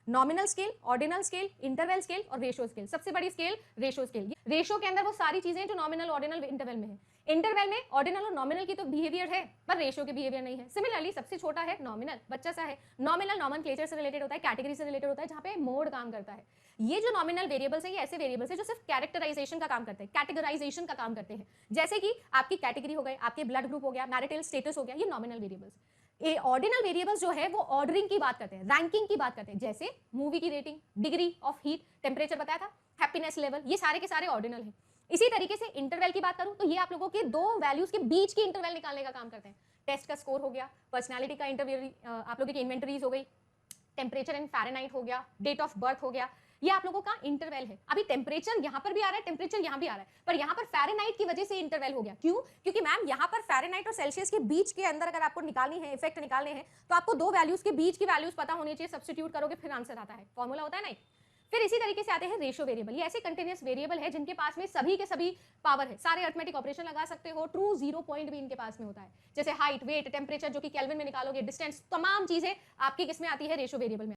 Nominal scale, ordinal scale, interval scale और ratio scale. सबसे बड़ी स्केल रेशियो स्केल। रेशियो के अंदर वो सारी चीजें जो नॉमिनल, ऑर्डिनल, इंटरवल में है। इंटरवल में ऑर्डिनल और नॉमिनल की तो बिहेवियर है, पर रेशियो के बिहेवियर नहीं है। सिमिलरली सबसे छोटा है नॉमिनल, बच्चा सा है। नॉमिनल नॉमेनक्लेचर से रिलेटेड होता है, कैटेगरी से रिलेटेड होता है, जहां पे मोड काम करता है। ये जो नॉमिनल वेरिएबल्स है, ये ऐसे वेरिएबल्स है जो सिर्फ कैरेक्टराइजेशन का काम करते हैं, कैटेगराइजेशन का काम करते हैं। जैसे कि आपकी कैटेगरी हो गई, आपके ब्लड ग्रुप हो गया, मैरिटल स्टेटस हो गया, ये नॉमिनल वेरिएबल्स। ये ऑर्डिनल वेरिएबल्स जो है वो ऑर्डरिंग की बात करते हैं, रैंकिंग की बात करते हैं। जैसे मूवी की rating, degree of heat, temperature बताया था, हैप्पीनेस लेवल, ये सारे के सारे ऑर्डिनल हैं। इसी तरीके से इंटरवल की बात करूं तो ये आप लोगों के दो वैल्यूज के बीच की इंटरवल निकालने का काम करते हैं। टेस्ट का स्कोर हो गया, पर्सनालिटी का इंटरव्यू, आप लोगों की इन्वेंटरीज हो गई, टेम्परेचर इन फ़ारेनहाइट हो गया, डेट ऑफ बर्थ हो गया, ये आप लोगों का इंटरवल है। अभी टेम्परेचर यहां पर भी आ रहा है, टेम्परेचर यहां भी आ रहा है, पर यहां पर फ़ारेनहाइट की वजह से इंटरवल हो गया। क्यों? क्योंकि मैम यहां पर फ़ारेनहाइट और सेल्सियस के बीच के अंदर अगर आपको निकालनी है, इफेक्ट निकालने हैं, तो आपको दो वैल्यूज के बीच की वैल्यूज पता होनी चाहिए, सब्स्टिट्यूट करोगे फिर आंसर आता है, फॉर्मूला होता है ना। फिर इसी तरीके से आते हैं रेशियो वेरिएबल। ये ऐसे कंटिन्यूअस वेरिएबल है जिनके पास में सभी के सभी पावर है, सारे अरिथमेटिक ऑपरेशन लगा सकते हो, ट्रू जीरो पॉइंट भी इनके पास में होता है। जैसे हाइट, वेट, टेम्परेचर जो कि केल्विन में निकालोगे, डिस्टेंस, तमाम चीजें आपकी किसमें आती है, रेशियो वेरिएबल में।